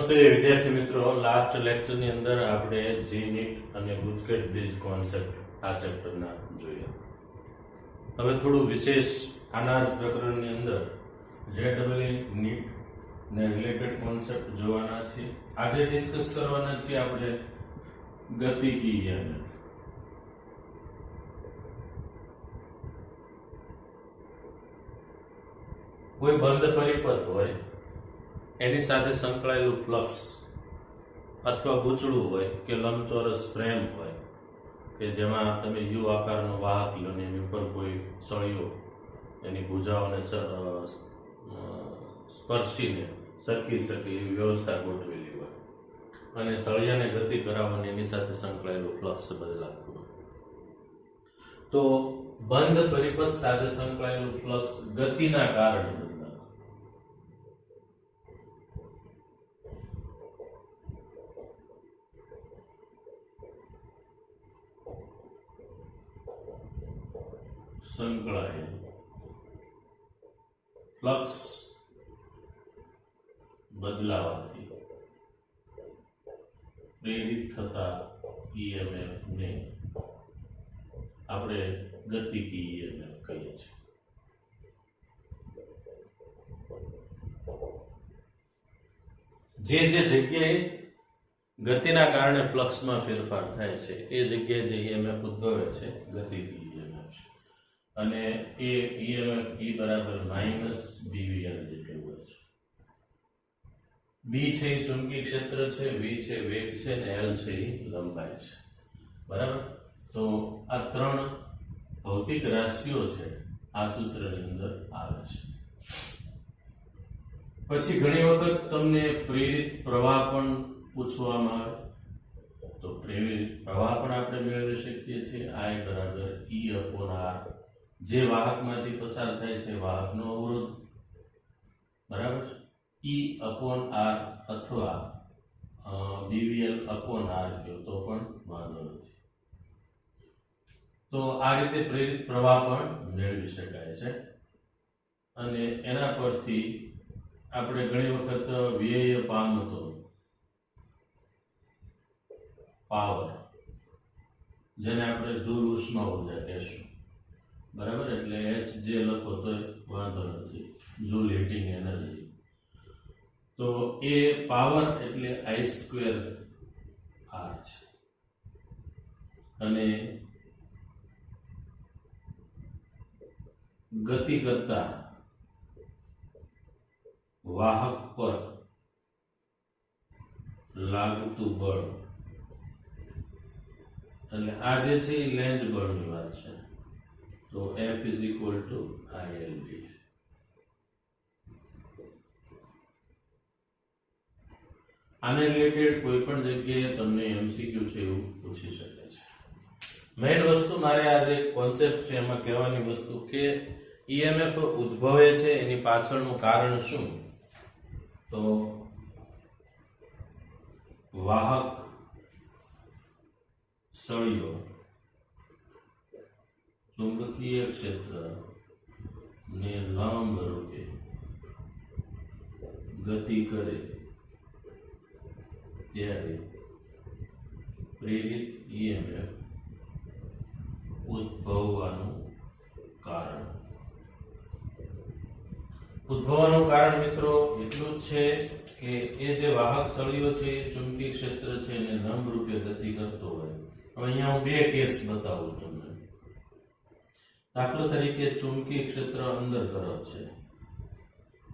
નમસ્તે વિદ્યાર્થી મિત્રો, લાસ્ટ લેક્ચર ની અંદર આપણે જી નીટ અને ગુજકેટ બ્રિજ કોન્સેપ્ટ આ ચેપ્ટરના જોયા. હવે થોડું વિશેષ આના જ પ્રકરણની અંદર જેડબલઈ નીટ ને રિલેટેડ કોન્સેપ્ટ જોવાના છે. આજે ડિસ્કસ કરવાના છે આપણે ગતિકી ઈએમએફ. કોઈ બંધ પરિપથ હોય એની સાથે સંકળાયેલું ફ્લક્સ અથવા ગૂંચળું હોય કે લંબચોરસ ફ્રેમ હોય કે જેમાં તમે યુ આકારનો વાહક લો ને એની ઉપર કોઈ સળિયો એની ભુજાઓને સ્પર્શીને સરકી શકે એવી વ્યવસ્થા ગોઠવેલી હોય અને સળિયાને ગતિ કરાવવાની એની સાથે સંકળાયેલું ફ્લક્સ બદલાતું હોય. તો બંધ પરિપથ સાથે સંકળાયેલું ફ્લક્સ ગતિના કારણે બદલાતું. સંકળાયેલ ફ્લક્સ બદલાવાથી પ્રેરિત થતા ઈએમએફ ને આપણે ગતિકી ઈએમએફ કહીએ છીએ. જે જગ્યાએ ગતિના કારણે ફ્લક્સમાં ફેરફાર થાય છે એ જગ્યાએ જે ઈએમએફ ઉદ્ભવે છે ગતિકી ઈએમએફ છે અને એ ઈએમએફ E બરાબર માઇનસ BVL જેટલું હોય છે. બી છે એ ચુંબકીય ક્ષેત્ર છે, વી છે વેગ છે અને એલ છે એ લંબાઈ છે. બરાબર. તો આ ત્રણ ભૌતિક રાશિઓ છે આ સૂત્રની અંદર આવે છે. પછી ઘણી વખત તમને પ્રેરિત પ્રવાહ પણ પૂછવામાં આવે તો પ્રેરિત પ્રવાહ પણ આપણે મેળવી શકીએ છીએ. I બરાબર E/R, જે વાહકમાંથી પસાર થાય છે વાહકનો અવરોધ, બરાબર છે, E/R અથવા BVL/R કહો તો પણ વાંધો નથી. તો આ રીતે પ્રેરિત પ્રવાહ પણ મેળવી શકાય છે અને એના પરથી આપણે ઘણી વખત વ્યય પામતો પાવર, જેને આપણે જૂલ ઉષ્મા ઉર્જા કહેશું, બરાબર, એટલે H જે લખો તો વાંધો નથી, જૂલ હીટિંગ એનર્જી. તો એ પાવર એટલે I²R છે અને ગતિ કરતા વાહક પર લાગતું બળ એટલે આ જે છે એ લેન્ઝ બળની વાત છે. તો F = ILB. આને રિલેટેડ કોઈ પણ જગ્યાએ તમને MCQ છે એવું પૂછી શકે છે. મેઇન વસ્તુ મારે આજે કોન્સેપ્ટ છે એમાં કહેવાની વસ્તુ કે ઈએમએફ ઉદ્ભવે છે એની પાછળનું કારણ શું. તો વાહક સળિયો ચુંબકીય ક્ષેત્ર ને લંબ રૂપે ગતિ કરે ત્યારે પ્રેરિત ઈએમએફ ઉદ્ભવવાનું કારણ. ઉદ્ભવવાનું કારણ મિત્રો એટલું જ છે કે એ જે વાહક સળિયો છે એ ચુંબકીય ક્ષેત્ર છે એને લંબ રૂપે ગતિ કરતો હોય. હવે અહીંયા હું બે કેસ બતાવું તમને. દાખલા તરીકે ચુંબકીય ક્ષેત્ર અંદર તરફ છે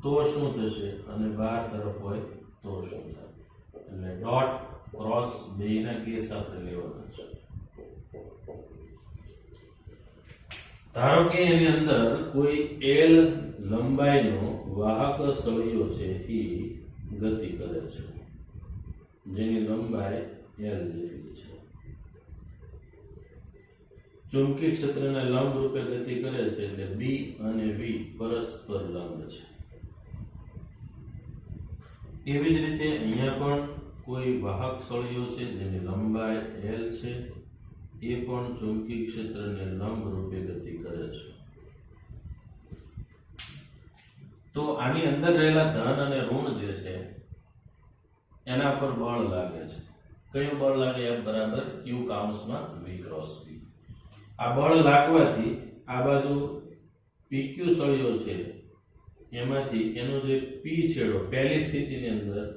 તો શું થશે અને બહાર તરફ હોય તો શું થાય. એટલે ડોટ ક્રોસ બેના કેસ આપણે લેવાના છે. ધારો કે એની અંદર કોઈ L લંબાઈનો વાહક સળિયો છે એ ગતિ કરે છે જેની લંબાઈ L જેટલી છે. ચુંબકીય ક્ષેત્રને લંબ રૂપે ગતિ કરે છે એટલે B અને V પરસ્પર લંબ છે. એવી જ રીતે અહીંયા પણ કોઈ વાહક સળિયો છે જેની લંબાઈ L છે એ પણ ચુંબકીય ક્ષેત્રને લંબ રૂપે ગતિ કરે છે. તો આની અંદર રહેલા ધન અને ઋણ જે છે એના પર બળ લાગે છે. કયું બળ લાગે? F બરાબર Q કાઉન્સમાં V ક્રોસ B. આ બળ લાગવાથી આ બાજુ PQ સળિયો છે એમાંથી એનો જે P છેડો પહેલી સ્થિતિની અંદર,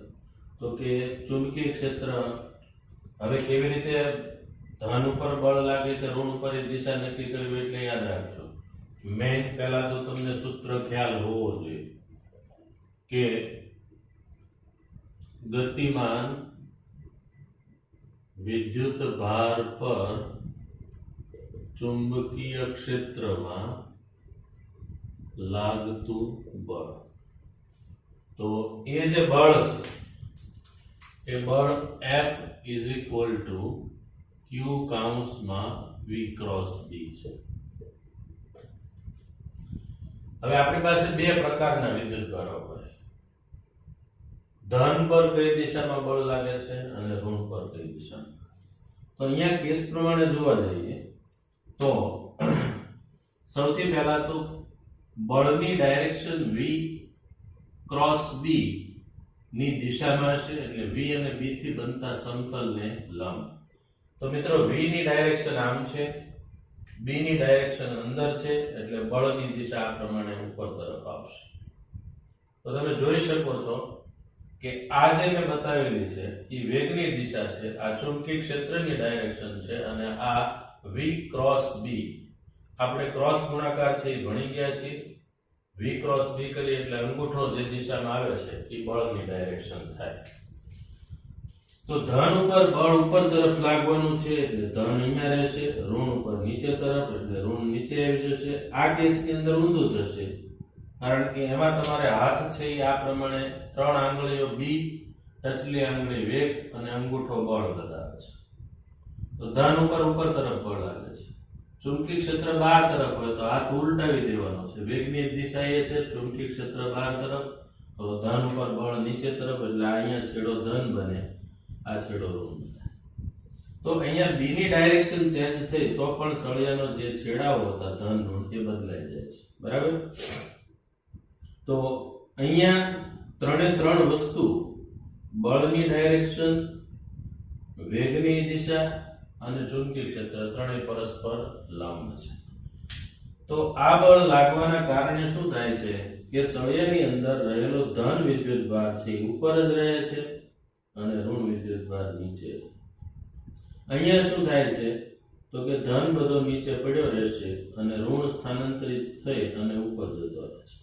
તો કે ચુંબકીય ક્ષેત્ર હવે કેવી રીતે ધન ઉપર બળ લાગે કે ઋણ ઉપર એ દિશા નક્કી કરવી એટલે યાદ રાખજો. મેં પહેલા તો તમને સૂત્ર ખ્યાલ હોવો જોઈએ કે ગતિમાન વિદ્યુત ભાર પર ચુંબકીય ક્ષેત્રમાં લાગતું બળ. તો એ જે બળ છે એ બળ F is equal to Q કાઉન્સમાં V cross B છે. હવે આપણી પાસે બે પ્રકારના વિદ્યુત ભારો હોય. ધન પર કઈ દિશામાં બળ લાગે છે અને ઋણ પર કઈ દિશામાં. તો અહીંયા કેસ પ્રમાણે જોવા જઈએ તો સૌથી પહેલા તો બળની ડાયરેક્શન V ક્રોસ B ની દિશામાં છે, એટલે V અને B થી બનતા સમતલને લંબ. તો મિત્રો V ની ડાયરેક્શન આમ છે, B ની ડાયરેક્શન અંદર છે, એટલે બળની દિશા આ પ્રમાણે ઉપર તરફ આવશે. તો તમે જોઈ શકો છો કે આ જે મેં બતાવેલી છે એ વેગની દિશા છે, આ ચુંબકીય ક્ષેત્રની ડાયરેક્શન છે, અને આ V ક્રોસ B આપણે ક્રોસ ગુણાકાર છે એ ભણી ગયા છીએ. V ક્રોસ B કરીએ એટલે અંગૂઠો જે દિશામાં આવે છે એ બળની ડાયરેક્શન થાય. તો ધન ઉપર બળ ઉપર તરફ લાગવાનું છે એટલે ધન અહીંયા રહેશે, ઋણ ઉપર નીચે તરફ એટલે ઋણ નીચે આવી જશે. આ કેસની અંદર ઊંધું થશે, કારણ કે એમાં તમારે હાથ છે એ આ પ્રમાણે 3 આંગળીઓ B, ટચલી આંગળી વેગ અને અંગૂઠો બળ બતાવે છે. તો ધન ઉપર ઉપર તરફ બળ લાગે છે. ચુંબકીય ક્ષેત્ર બહાર તરફ હોય તો હાથ ઉલટાવી દેવાનો છે. વેગની દિશા એ છે, ચુંબકીય ક્ષેત્ર બહાર તરફ, તો ધન ઉપર બળ નીચે તરફ, એટલે અહીંયા છેડો ધન બને, આ છેડો ઋણ બને. તો અહીંયા B ની ડાયરેક્શન ચેન્જ થઈ તો પણ સળિયાનો જે છેડાઓ હતા ધન ઋણ એ બદલાઈ જાય છે. બરાબર? તો અહીંયા ત્રણ વસ્તુ, બળની ડાયરેક્શન, વેગની દિશા અને ચુંબકીય ક્ષેત્ર ત્રણેય પરસ્પર લંબ છે. તો આ બળ લાગવાના કારણે શું થાય છે કે સળિયાની અંદર રહેલો ધન વિદ્યુત ભાર છે ઉપર જ રહે છે અને ઋણ વિદ્યુત ભાર નીચે. અહીંયા શું થાય છે તો કે ધન બધો નીચે પડ્યો રહેશે અને ઋણ સ્થાનાંતરિત થઈ અને ઉપર જતો રહે છે.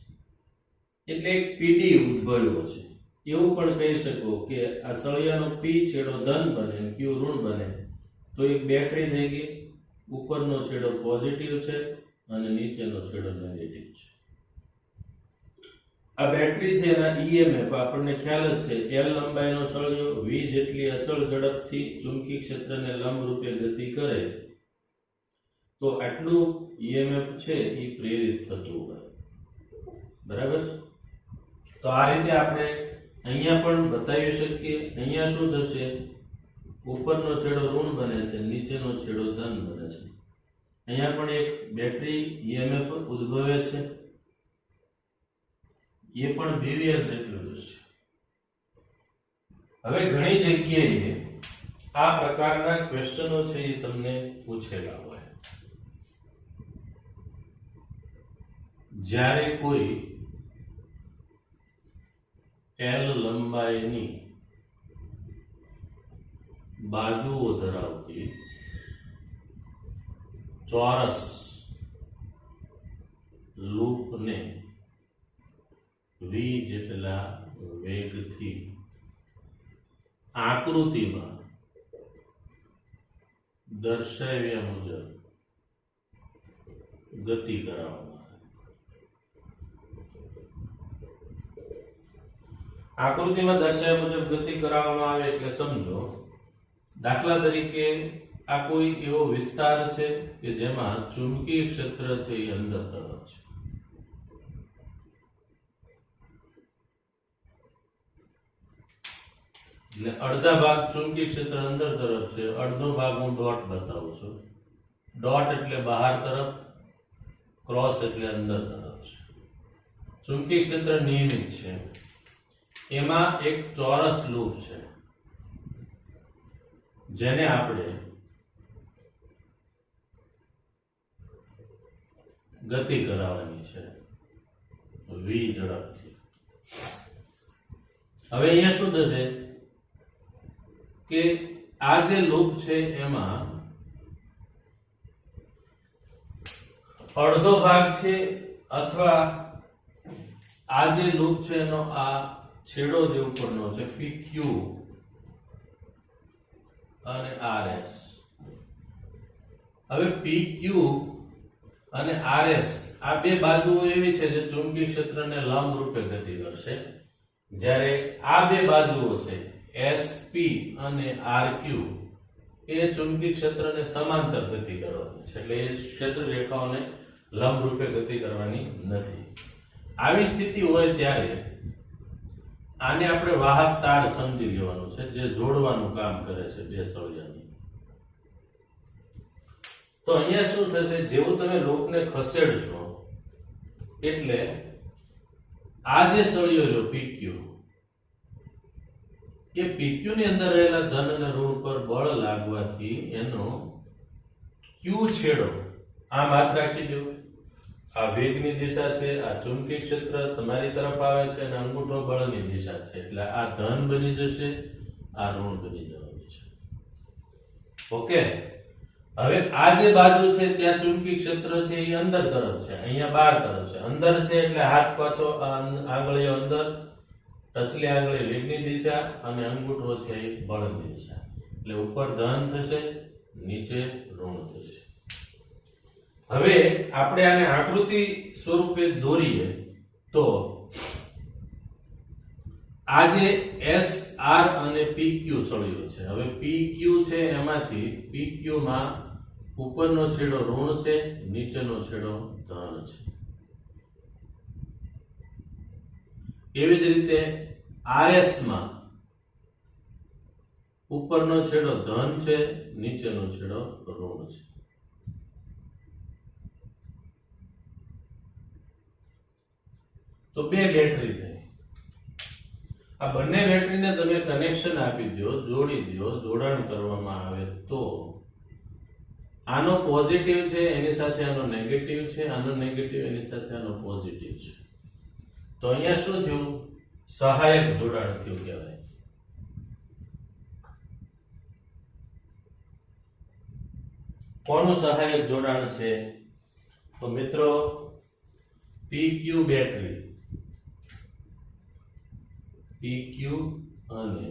એટલે એક PD ઉદ્ભવ્યો છે. એવું પણ કહી શકો કે આ સળિયાનો P છેડો ધન બને અને Q ઋણ બને, તો એક બેટરી થઈ ગઈ. ઉપરનો છેડો પોઝિટિવ છે અને નીચેનો છેડો નેગેટિવ છે. આ બેટરી છે એના EMF આપણને ખ્યાલ જ છે, L લંબાઈનો સળિયો V જેટલી અચળ ઝડપથી ચુંબકીય ક્ષેત્રને લંબ રૂપે ગતિ કરે તો આટલું EMF છે એ પ્રેરિત થતું હોય. બરાબર? તો આ રીતે આપણે અહીંયા પણ બતાવી શકીએ. અહીંયા શું થશે? ઉપરનો છેડો ઋણ બને છે, નીચેનો છેડો ધન બને છે. અહીંયા પણ એક બેટરી EMF ઉદ્ભવે છે, એ પણ BVR જેટલું હશે. હવે ઘણી જગ્યાએ આ પ્રકારના ક્વેશ્ચનો છે એ તમને પૂછેલા હોય. જ્યારે કોઈ L લંબાઈની બાજુઓ ધરાવતી ચોરસ લૂપને V જેટલા વેગથી આકૃતિમાં દર્શાવ્યા મુજબ ગતિ કરાવવામાં આવે. આકૃતિમાં દર્શાવ્યા મુજબ ગતિ કરાવવામાં આવે એટલે સમજો, દાખલા તરીકે આ કોઈ એવો વિસ્તાર છે કે જેમાં ચુંબકીય ક્ષેત્ર છે એ અંદર તરફ છે. એટલે અડધા ભાગ ચુંબકીય ક્ષેત્ર અંદર તરફ છે, અડધો ભાગ હું ડોટ બતાવું છું. ડોટ એટલે બહાર તરફ, ક્રોસ એટલે અંદર તરફ છે. ચુંબકીય ક્ષેત્ર નિયમિત છે. એમાં એક ચોરસ લૂપ છે. જેને આપણે ગતિ કરાવવાની છે v ઝડપથી. હવે અહીંયા શું થશે કે આ જે લૂપ છે એમાં અડધો ભાગ છે અથવા આ જે લૂપ છે એનો આ છેડો જે ઉપરનો છે PQ અને RS. હવે PQ અને RS આ બે બાજુઓ એવી છે જે ચુંબકીય ક્ષેત્રને લંબ રૂપે ગતિ કરશે, જ્યારે આ બે બાજુઓ છે SP અને RQ એ ચુંબકીય ક્ષેત્રને સમાંતર ગતિ કરવાની છે, એટલે એ ક્ષેત્ર રેખાઓને લંબ રૂપે ગતિ કરવાની નથી. આવી સ્થિતિ હોય ત્યારે આને આપણે વાહક તાર સમજી લેવાનું છે, જે જોડવાનું કામ કરે છે બે સળિયાની. તો અહીંયા શું થશે, જેવું તમે લૂપને ખસેડશો એટલે આ જે સળિયો રહ્યો PQ, એ PQ ની અંદર રહેલા ધન અને ઋણ પર બળ લાગવાથી એનો Q છેડો આમ હાથ રાખી દો, આ વેગની દિશા છે, આ ચુંબકીય ક્ષેત્ર તમારી તરફ આવે છે અને અંગૂઠો બળની દિશા છે, એટલે આ ધન બની જશે, આ ઋણ બની જવાનું છે. ઓકે. હવે આ જે બાજુ છે ત્યાં ચુંબકીય ક્ષેત્ર છે એ અંદર તરફ છે, અહીંયા બહાર તરફ છે. અંદર છે એટલે હાથ પાછો આંગળીઓ અંદર, ટચલી આંગળી વેગની દિશા અને અંગૂઠો છે એ બળની દિશા, એટલે ઉપર ધન થશે, નીચે ઋણ થશે. હવે આપણે આને આકૃતિ સ્વરૂપે દોરીએ તો આ જે S R અને PQ સળિયો છે, હવે PQ છે એમાંથી PQ માં ઉપરનો છેડો ઋણ છે, નીચેનો છેડો ધન છે. એવી જ રીતે RS માં ઉપરનો છેડો ધન છે, નીચેનો છેડો ઋણ છે. તો બે બેટરી થઈ. આ બંને બેટરીને તમે કનેક્શન આપી દો, જોડી દો, જોડાણ કરવામાં આવે તો આનો પોઝિટિવ છે એની સાથે આનો નેગેટિવ છે, આનો નેગેટિવ એની સાથે આનો પોઝિટિવ છે. તો અહીંયા શું થયું, સહાયક જોડાણ થયું કહેવાય. કોનું સહાયક જોડાણ છે? તો મિત્રો PQ બેટરી, PQ અને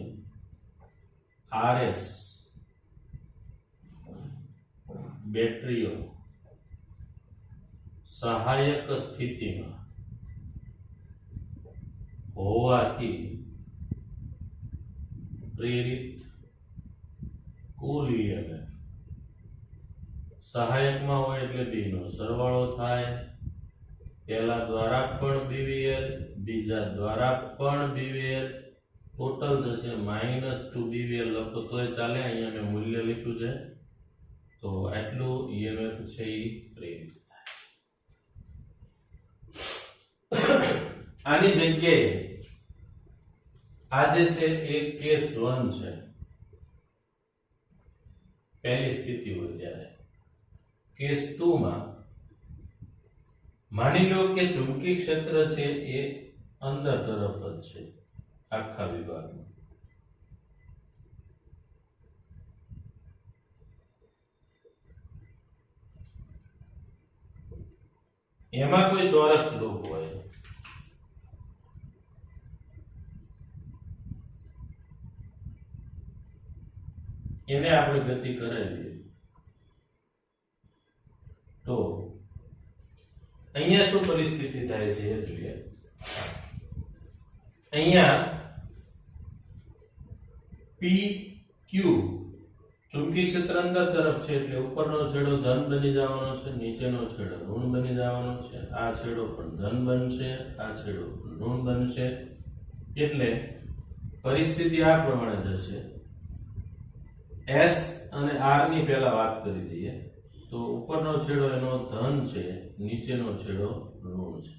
RS બેટરીઓ સહાયક સ્થિતિમાં હોવાથી પ્રેરિત કુલ EMF સહાયકમાં હોય એટલે B નો સરવાળો થાય, પહેલા દ્વારા પણ BVL, બીજા દ્વારા પણ BVL, ટોટલ થશે -2BVL. લખો તોય ચાલે, અહીંયા મેં મૂલ્ય લખ્યું છે, તો આટલું EMF છે એ પ્રેરિત થાય. આની જગ્યાએ આ જે છે એ કેસ 1 છે, પહેલી સ્થિતિ હોય ત્યારે. કેસ 2 માં માની લો કે ચુંબકીય ક્ષેત્ર છે એ અંદર તરફ જ છે આખા વિભાગમાં. એમાં કોઈ ચોરસ લૂપ હોય, એને આપણે ગતિ કરાવીએ તો અહીંયા શું પરિસ્થિતિ થાય છે એ જોઈએ. અહીંયા PQ ચુંબકીય ક્ષેત્ર અંદર તરફ છે એટલે ઉપરનો છેડો ધન બની જવાનો છે, નીચેનો છેડો ઋણ બની જવાનો છે. આ છેડો પણ ધન બનશે, આ છેડો પણ ઋણ બનશે. એટલે પરિસ્થિતિ આ પ્રમાણે થશે. S અને R ની પહેલા વાત કરી દઈએ તો ઉપરનો છેડો એનો ધન છે, નીચેનો છેડો ઋણ છે.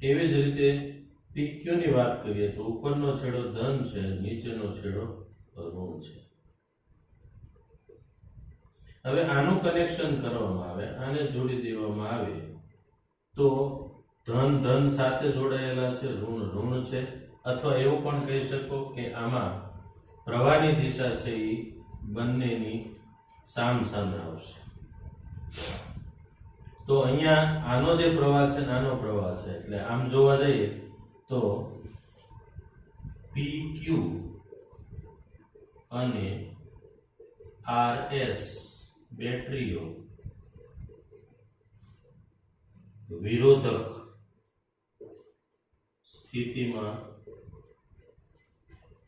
એવી જ રીતે PQ ની વાત કરીએ તો ઉપરનો છેડો ધન છે, નીચેનો છેડો ઋણ છે. હવે આનું કનેક્શન કરવામાં આવે, આને જોડી દેવામાં આવે તો ધન ધન સાથે જોડાયેલા છે, ઋણ ઋણ છે, અથવા એવું પણ કહી શકો કે આમાં પ્રવાહની દિશા છે એ બંનેની સામ સામે આવશે. તો અહીંયા આનો જે પ્રવાહ છે નાનો પ્રવાહ છે, એટલે આમ જોવા જઈએ તો PQ અને RS બેટરીઓ વિરોધક સ્થિતિમાં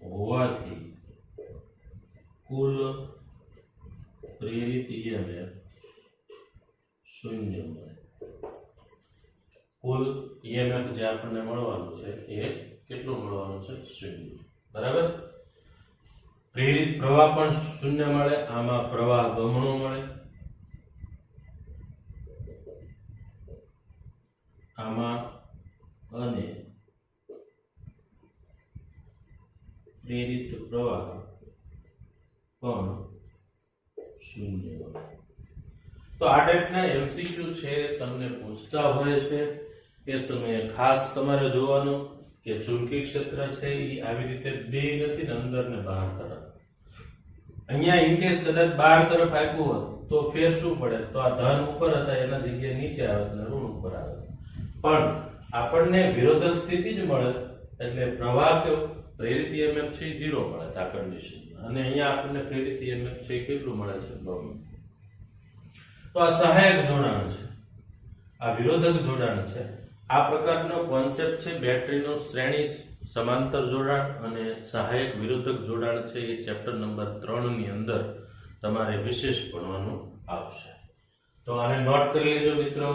હોવાથી કુલ પ્રેરિત EMF શૂન્ય મળે. કુલ EMF જે આપણને મળવાનું છે એ કેટલું મળવાનું છે? શૂન્ય. બરાબર. પ્રેરિત પ્રવાહ પણ શૂન્ય મળે, આમાં પ્રવાહ બમણો મળે, આમાં અને પ્રેરિત પ્રવાહ પણ શૂન્ય મળે. તો આ ટાઈપના MCQ છે તમને પૂછતા હોય છે એ સમયે ખાસ તમારે જોવાનું કે ચુંબકીય ક્ષેત્ર છે એ આવી રીતે બે નથી ને અંદર ને બહાર તરફ. અહીંયા ઇન કેસ કદાચ બહાર તરફ આપ્યું હોત તો ફેર શું પડે? તો આ ધન ઉપર હતા એના જગ્યાએ નીચે આવે અને ઋણ ઉપર આવે. પણ આપણને વિરોધક સ્થિતિ જ મળે એટલે પ્રવાહ કેવો પ્રેરિત EMF છે 0 મળે આ કન્ડિશન. અને અહીંયા આપણને પ્રેરિત EMF છે કેટલું મળે છે? બમણું. તો આ સહાયક જોડાણ છે, આ વિરોધક જોડાણ છે. આ પ્રકારનો કોન્સેપ્ટ છે બેટરીનો શ્રેણી સમાંતર જોડાણ અને સહાયક વિરોધક જોડાણ છે એ ચેપ્ટર નંબર 3 ની અંદર તમારે વિશેષ ભણવાનું આવશે. તો આને નોટ કરી લેજો મિત્રો.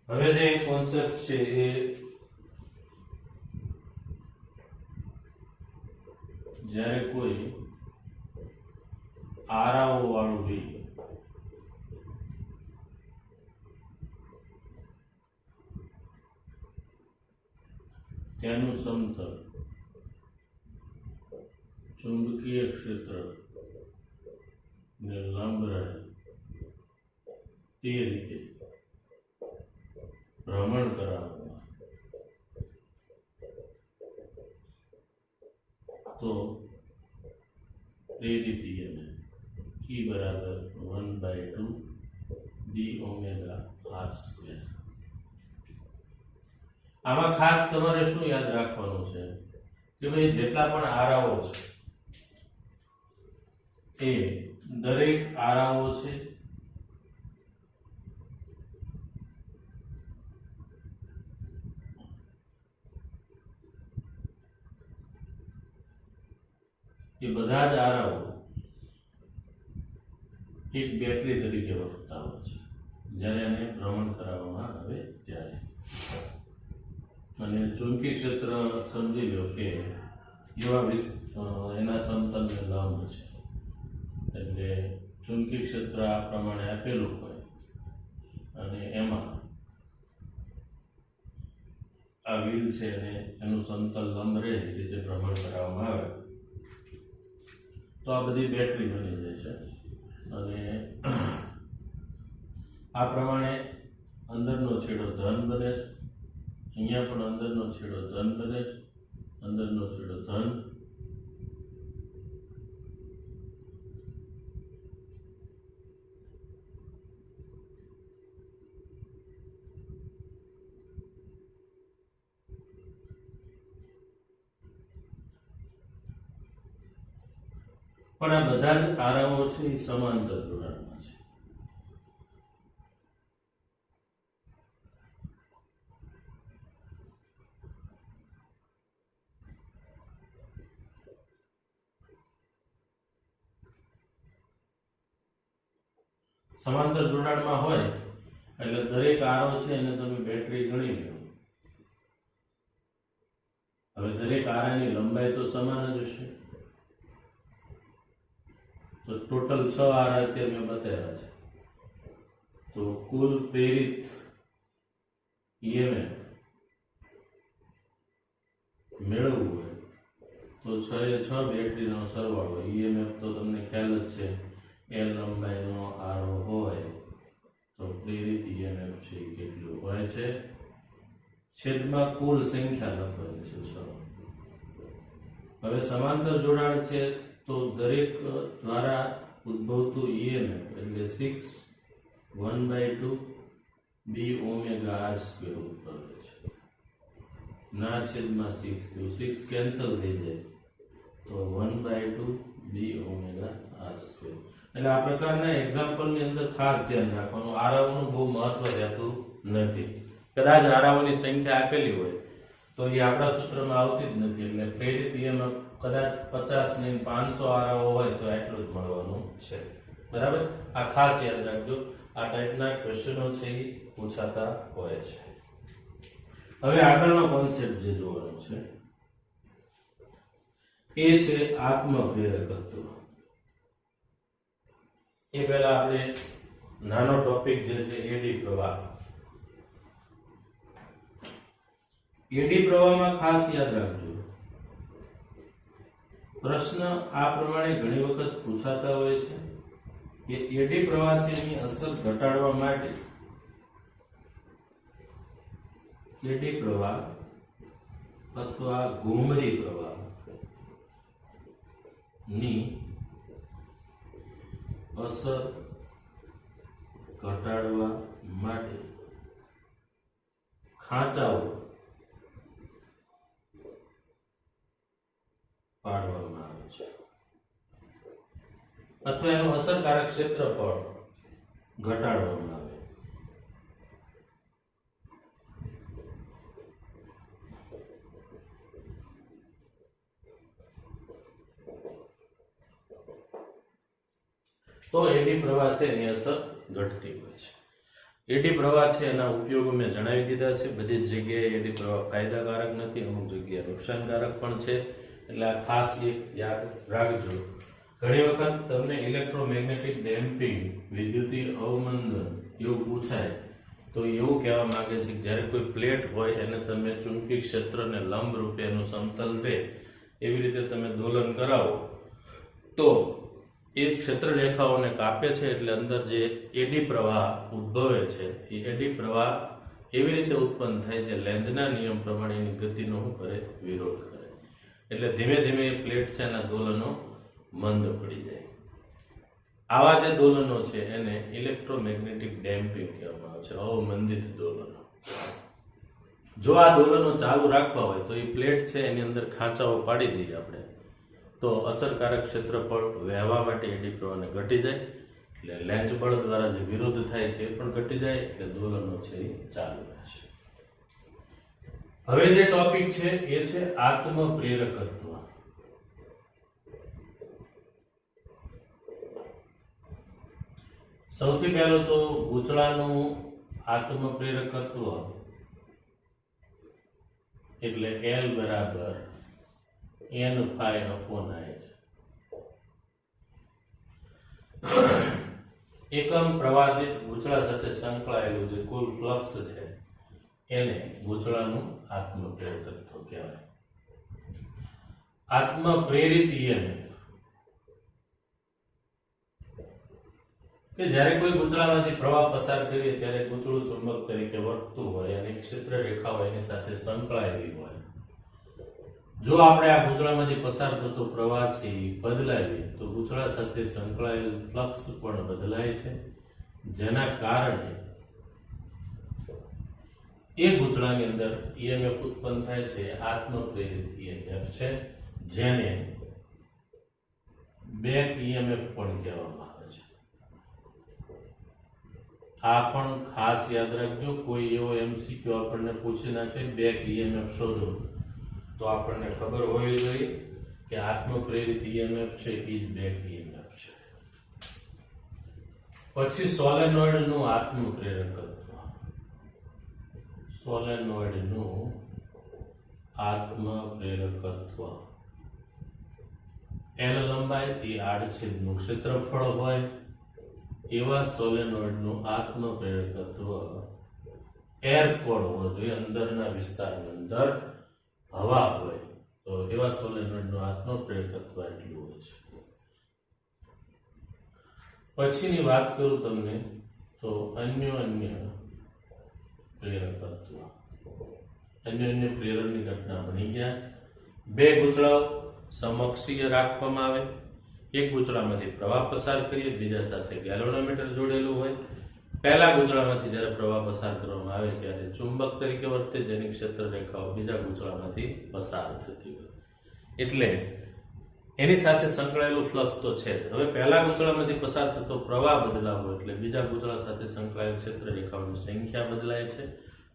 હવે જે કોન્સેપ્ટ છે એ જ્યારે કોઈ આરાઓ વાળું રીલ તેનું સમતલ ચુંબકીય ક્ષેત્ર ને લંબ રહે તે રીતે ભ્રમણ કરાવવા તો પ્રેરિત EMF E બરાબર 1/2 d ઓમેગા r². આમાં ખાસ તમારે શું યાદ રાખવાનું છે કે ભાઈ જેટલા પણ આરાઓ છે એ દરેક આરાઓ છે એ બધા જ આરાઓ એક બેટરી તરીકે વર્તતા હોય છે જ્યારે એને ભ્રમણ કરાવવામાં આવે ત્યારે. અને ચુંબકીય ક્ષેત્ર સમજી લો કે એવા એના સમતલને લંબ છે એટલે ચુંબકીય ક્ષેત્ર આ પ્રમાણે આપેલું હોય અને એમાં આ વ્હીલ છે અને એનું સમતલ લંબ રહે એ રીતે ભ્રમણ કરાવવામાં આવે તો આ બધી બેટરી બની જાય છે. અને આ પ્રમાણે અંદરનો છેડો ધન બને છે, અહીંયા પણ અંદરનો છેડો ધન બને છે, અંદરનો છેડો ધન, પણ આ બધા જ આરાઓ છે એ સમાંતર જોડાણમાં છે. સમાંતર જોડાણમાં હોય એટલે દરેક આરો છે એને તમે બેટરી ગણી લો. હવે દરેક આરાની લંબાઈ તો સમાન જ હશે તો ટોટલ 6 આરા અત્યારે મેં બતાવ્યા છે. તો કુલ પ્રેરિત ઈએમએફ મેળવવું હોય તો 6 એ 6 બેટરીનો સરવાળો. ઈએમએફ તો તમને ખ્યાલ જ છે, એલ લંબાઈનો આરો હોય તો પ્રેરિત ઈએમએફ છે એ કેટલું હોય છે, છેદમાં કુલ સંખ્યા લખવાની છે 6. હવે સમાંતર જોડાણ છે તો દરેક દ્વારા ઉદ્ભવતું ઈએમએફ એટલે 6 1/2 b ઓમેગા r સ્ક્વેર ઉદ્ભવે છે. ના છેદમાં 6 તો 6 કેન્સલ થઈ જાય તો 1/2 b ઓમેગા r સ્ક્વેર. એટલે આ પ્રકારના એક્ઝામ્પલની અંદર ખાસ ધ્યાન રાખવાનું, આરાઓનું બહુ મહત્વ રહેતું નથી. કદાચ આરાઓની સંખ્યા આપેલી હોય તો એ આપણા સૂત્રમાં આવતી જ નથી. એટલે પ્રેરિત ઈએમએફ કદાચ 50 ને 500 આરાઓ હોય તો એટલું જ મળવાનું છે. બરાબર, આ ખાસ યાદ રાખજો. આ ટાઈપના ક્વેશ્ચનો છે એ પૂછાતા હોય છે. હવે આગળનો કોન્સેપ્ટ જે જોવાનો છે એ છે આત્મપ્રેરકત્વ. એ પહેલા આપણે નાનો ટોપિક જે છે એડી પ્રવાહ. એડી પ્રવાહમાં ખાસ યાદ રાખજો, પ્રશ્ન આ પ્રમાણે ઘણી વખત પૂછાતા હોય છે કે એડી પ્રવાહ છે એની અસર ઘટાડવા માટે એડી પ્રવાહ અથવા ઘુમરી પ્રવાહ ની અસર ઘટાડવા માટે ખાંચાઓ પાડવામાં આવે છે અથવા એનું અસરકારક ક્ષેત્રફળ ઘટાડવામાં આવે. તો એડી પ્રવાહ છે એની અસર ઘટતી હોય છે. એડી પ્રવાહ છે એના ઉપયોગો મેં જણાવી દીધા છે. બધી જ જગ્યાએ એડી પ્રવાહ ફાયદાકારક નથી, અમુક જગ્યાએ નુકસાનકારક પણ છે. એટલે આ ખાસ એક યાદ રાખજો. ઘણી વખત તમને ઇલેક્ટ્રોમેગ્નેટિક ડેમ્પિંગ, વિદ્યુતીય અવમંદન એવું પૂછાય તો એવું કહેવા માંગે છે કે જ્યારે કોઈ પ્લેટ હોય એને તમે ચુંબકીય ક્ષેત્રને લંબ રૂપે એનું સમતલ રહે એવી રીતે તમે દોલન કરાવો તો એ ક્ષેત્ર રેખાઓને કાપે છે. એટલે અંદર જે એડી પ્રવાહ ઉદ્ભવે છે એ એડી પ્રવાહ એવી રીતે ઉત્પન્ન થાય છે લેન્ઝના નિયમ પ્રમાણે એની ગતિનો શું કરે, વિરોધ કરે. એટલે ધીમે ધીમે એ પ્લેટ છે એના દોલનો મંદ પડી જાય. આવા જે દોલનો છે એને ઇલેક્ટ્રોમેગ્નેટિક ડેમ્પિંગ કહેવામાં આવે છે, અવમંદિત દોલનો. જો આ દોલનો ચાલુ રાખવા હોય તો એ પ્લેટ છે એની અંદર ખાંચાઓ પાડી દઈએ આપણે તો અસરકારક ક્ષેત્રફળ વહેવા માટે એડી પ્રવાહને ઘટી જાય. એટલે લેન્ઝ બળ દ્વારા જે વિરોધ થાય છે એ પણ ઘટી જાય. એટલે દોલનો છે એ ચાલુ રહે છે. હવે જે ટોપિક છે એ છે આત્મપ્રેરકત્વ. સૌથી પહેલું તો ગૂંચળાનું આત્મપ્રેરકત્વ એટલે L બરાબર n phi upon I છે. એકમ પ્રવાહ દીઠ ગૂંચળા સાથે સંકળાયેલું જે કુલ ફ્લક્સ છે એને ગૂંચળાનું આત્મપ્રેરકત્વ કહેવાય. આત્મપ્રેરિત ઈએમએફ કે જ્યારે કોઈ ગૂંચળામાંથી પ્રવાહ પસાર કરીએ ત્યારે ગૂંચળું ચુંબક તરીકે વર્તતું હોય અને ક્ષેત્ર રેખાઓ એની સાથે સંકળાયેલી હોય. જો આપણે આ ગૂંચળામાંથી પસાર થતો પ્રવાહ છે એ બદલાવીએ તો ગૂંચળા સાથે સંકળાયેલ ફ્લક્સ પણ બદલાય છે, જેના કારણે એ ગૂંચળાની અંદર ઈએમએફ ઉત્પન્ન થાય છે. આત્મપ્રેરિત ઈએમએફ છે જેને બેક ઈએમએફ પણ કહેવામાં આવે છે. આ પણ ખાસ યાદ રાખજો. કોઈ એવો એમસીક્યુ આપણને પૂછી નાખે બેક ઈએમએફ શોધો તો આપણને ખબર હોવી જોઈએ કે આત્મપ્રેરિત ઈએમએફ છે એ જ બેક ઈએમએફ છે. પછી સોલેનોઇડનું આત્મપ્રેરકત્વ. સોલેનોઇડનું આત્મપ્રેરકત્વ L લંબાઈ એ આડછેદનું ક્ષેત્રફળ હોય એવા સોલેનોઇડનું આત્મપ્રેરકત્વ એર કોર હોવો જોઈએ, અંદરના વિસ્તારની અંદર હવા હોય તો એવા સોલેનોઇડનું આત્મપ્રેરકત્વ એટલું હોય છે. પછીની વાત કરું તમને તો અન્યોન્ય પ્રેરકત્વ. અન્યોન્ય પ્રેરણની ઘટના બની ગયા. બે ગૂંચળાઓ સમકક્ષીય રાખવામાં આવે, એક ગૂંચળામાંથી પ્રવાહ પસાર કરીએ, બીજા સાથે ગેલ્વેનોમીટર જોડેલું હોય. પહેલા ગૂંચળામાંથી જ્યારે પ્રવાહ પસાર કરવામાં આવે ત્યારે ચુંબક તરીકે વર્તે, જેની ક્ષેત્ર રેખાઓ બીજા ગૂંચળામાંથી પસાર થતી હોય, એટલે એની સાથે સંકળાયેલું ફ્લક્સ તો છે. હવે પહેલા ગૂંચળામાંથી પસાર થતો પ્રવાહ બદલાવો એટલે બીજા ગૂંચળા સાથે સંકળાયેલ ક્ષેત્ર રેખાઓની સંખ્યા બદલાય છે,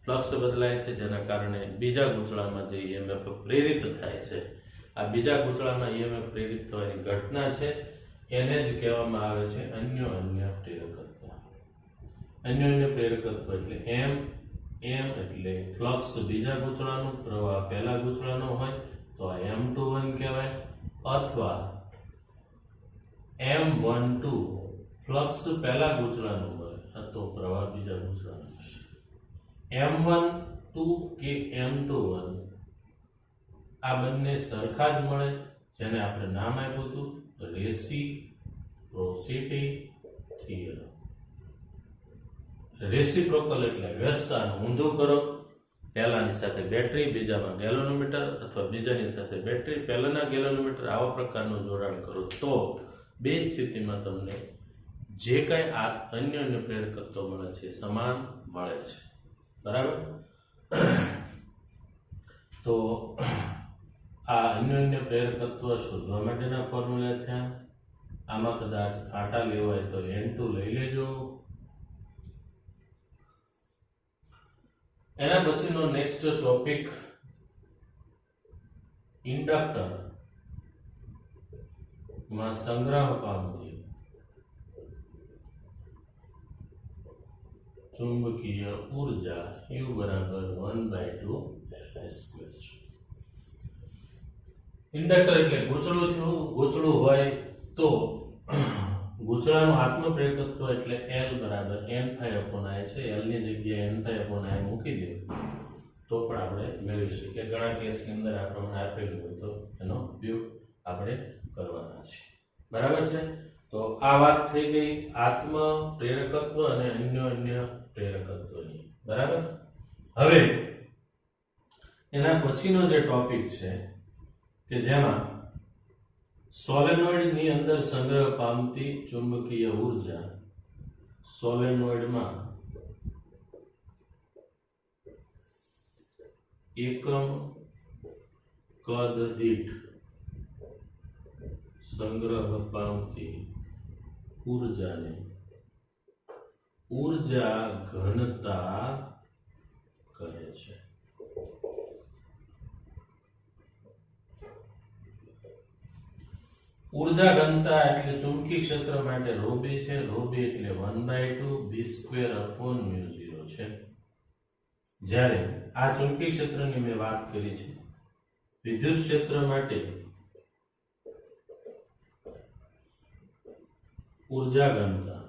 ફ્લક્સ બદલાય છે, જેના કારણે બીજા ગૂંચળામાં જે EMF પ્રેરિત થાય છે, આ બીજા ગૂંચળામાં EMF પ્રેરિત થવાની ઘટના છે, એને જ કહેવામાં આવે છે અન્યોન્ય પ્રેરકત્વ. અન્યોન્ય પ્રેરકત્વ એટલે એમ એટલે ફ્લક્સ બીજા ગૂંચળાનું, પ્રવાહ પહેલા ગૂંચળાનો હોય તો આ M21 કહેવાય, અથવા M12 ફ્લક્સ પહેલા ગૂંચળાનું હોય તો પ્રવાહ બીજા ગૂંચળાનો હશે. M12 કે M21 આ બંને સરખા જ મળે, જેને આપણે નામ આપ્યું હતું રેસિપ્રોસિટી થિયરમ. રેસિપ્રોકલ એટલે વ્યસ્તતાનું ઊંધું કરો, પહેલાની સાથે બેટરી, બીજામાં ગેલ્વેનોમીટર, અથવા બીજાની સાથે બેટરી, પહેલાના ગેલ્વેનોમીટર, આવા પ્રકારનું જોડાણ કરો તો બે સ્થિતિમાં તમને જે કંઈ અન્યોન્ય પ્રેરકત્વ મળે છે સમાન મળે છે. બરાબર? તો આ અન્યોન્ય પ્રેરકત્વ શોધવા માટેના ફોર્મ્યુલા થયા. આમાં કદાચ આટા લેવાય તો N2 લઈ લેજો. એના પછીનો નેક્સ્ટ ટોપિક ઇન્ડક્ટર માં સંગ્રહ પામતી ચુંબકીય ઉર્જા U બરાબર 1/2 Li². ઇન્ડક્ટર એટલે ગૂંચળું થયું. ગૂંચળું હોય તો ગૂંચળાનું આત્મપ્રેરકત્વ એટલે L બરાબર N∅I છે. L ની જગ્યાએ N∅I મૂકી દે તો પણ આપણે મેળવી શકીએ. ઘણા કેસની અંદર આ પ્રમાણે આપેલું હોય તો એનો ઉપયોગ આપણે કરવાના છે. બરાબર છે? તો આ વાત થઈ ગઈ આત્મ પ્રેરકત્વ અને અન્યોન્ય પ્રેરકત્વની. બરાબર? હવે એના પછીનો જે ટોપિક છે કે જેમાં સોલેનોઇડ ની અંદર સંગ્રહ પામતી ચુંબકીય ઉર્જા સોલેનોઇડમાં એકમ કદ દીઠ સંગ્રહ પામતી ઉર્જાને ઉર્જા ઘનતા કહે છે. ઉર્જા ઘનતા એટલે ચુંબકીય ક્ષેત્ર માટે ρb છે. ρb એટલે 1/2 b²/μ0 છે. જ્યારે આ ચુંબકીય ક્ષેત્રની મેં વાત કરી છે, વિદ્યુત ક્ષેત્ર માટે ઉર્જા ઘનતા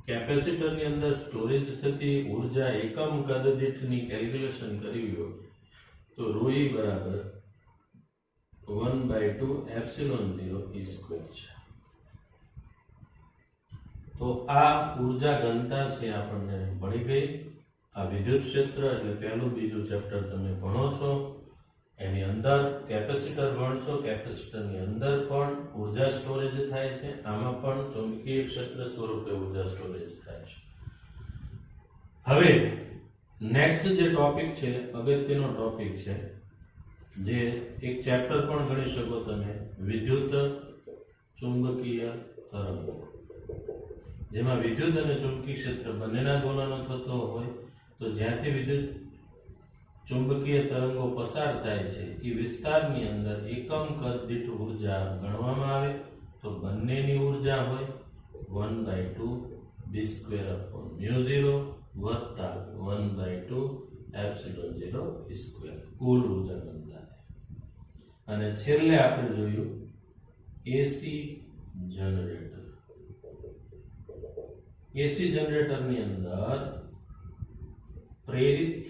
કેપેસિટરની અંદર સ્ટોરેજ થતી ઉર્જા એકમ કદ દીઠની કેલ્ક્યુલેશન કરવી હોય તો ρe બરાબર 1/2 ε0 e² છે. તો આ ઉર્જા ઘનતા છે આપણને મળી ગઈ. આ વિદ્યુત ક્ષેત્ર એટલે પહેલું બીજું ચેપ્ટર તમે ભણો છો, એની અંદર કેપેસિટર ભણશો. કેપેસિટરની અંદર પણ ઉર્જા સ્ટોરેજ થાય છે, આમાં પણ ચુંબકીય ક્ષેત્ર સ્વરૂપે ઉર્જા સ્ટોરેજ થાય છે. હવે નેક્સ્ટ જે ટોપિક છે, અગત્યનો ટોપિક છે, જે એક ચેપ્ટર પણ ગણી શકો તમે, વિદ્યુત ચુંબકીય તરંગો, જેમાં વિદ્યુત અને ચુંબકીય ક્ષેત્ર બંનેના દોલનો થતો હોય તો જ્યાંથી વિદ્યુત ચુંબકીય તરંગો પસાર થાય છે એ વિસ્તારની અંદર એકમ કદ દીઠ ઉર્જા ગણવામાં આવે તો બંનેની ઉર્જા હોય 1/2 b²/μ0 વત્તા 1/2 ε0 e², કુલ ઉર્જા ઘનતા. અને છેલ્લે આપણે જોયું એસી જનરેટર. એસી જનરેટરની અંદર પ્રેરિત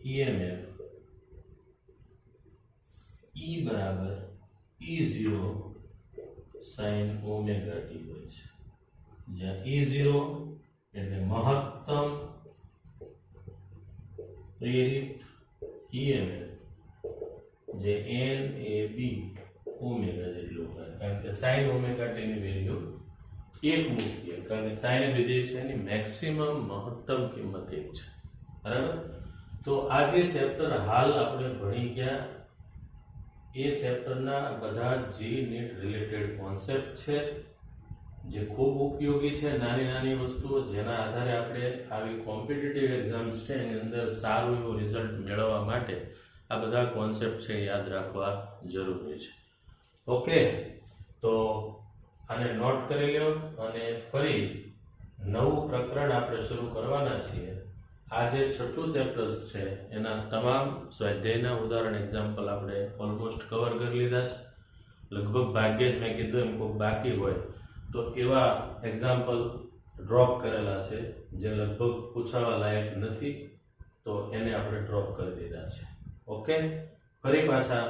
ઈએમએફ E બરાબર E0 sin ઓમેગા t હોય છે, જ્યાં E0 એટલે મહત્તમ પ્રેરિત ઈએમએફ જે NAB ઓમેગા જેટલું હોય, કારણ કે sin ઓમેગા t ની વેલ્યુ 1 મૂકીએ, કારણ કે sin વિધેય છે એની મેક્સિમમ મહત્તમ કિંમત 1 છે. બરાબર. તો આ જે ચેપ્ટર હાલ આપણે ભણી ગયા એ ચેપ્ટરના બધા જી નીટ રિલેટેડ કોન્સેપ્ટ છે, જે ખૂબ ઉપયોગી છે. નાની નાની વસ્તુઓ જેના આધારે આપણે આવી કોમ્પિટિટિવ એક્ઝામ્સ છે એની અંદર સારું એવું રિઝલ્ટ મેળવવા માટે આ બધા કોન્સેપ્ટ છે યાદ રાખવા જરૂરી છે. ઓકે, તો આને નોટ કરી લો અને ફરી નવું પ્રકરણ આપણે શરૂ કરવાના છીએ. આ જે છઠ્ઠું ચેપ્ટર્સ છે એના તમામ સ્વાધ્યાયના ઉદાહરણ એક્ઝામ્પલ આપણે ઓલમોસ્ટ કવર કરી લીધા છે. લગભગ ભાગ્યે જ મેં કીધું એમ કોઈ બાકી હોય તો એવા એક્ઝામ્પલ ડ્રોપ કરેલા છે જે લગભગ પૂછાવા લાયક નથી, તો એને આપણે ડ્રોપ કરી દીધા છે. ઓકે, ફરી પાછા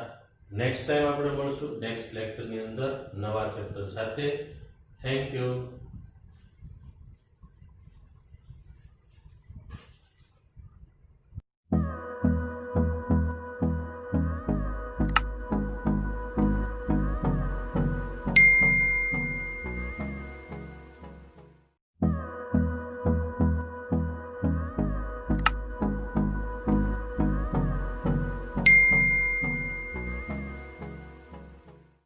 નેક્સ્ટ ટાઈમ આપણે મળશું નેક્સ્ટ લેક્ચરની અંદર નવા ચેપ્ટર સાથે. Thank you.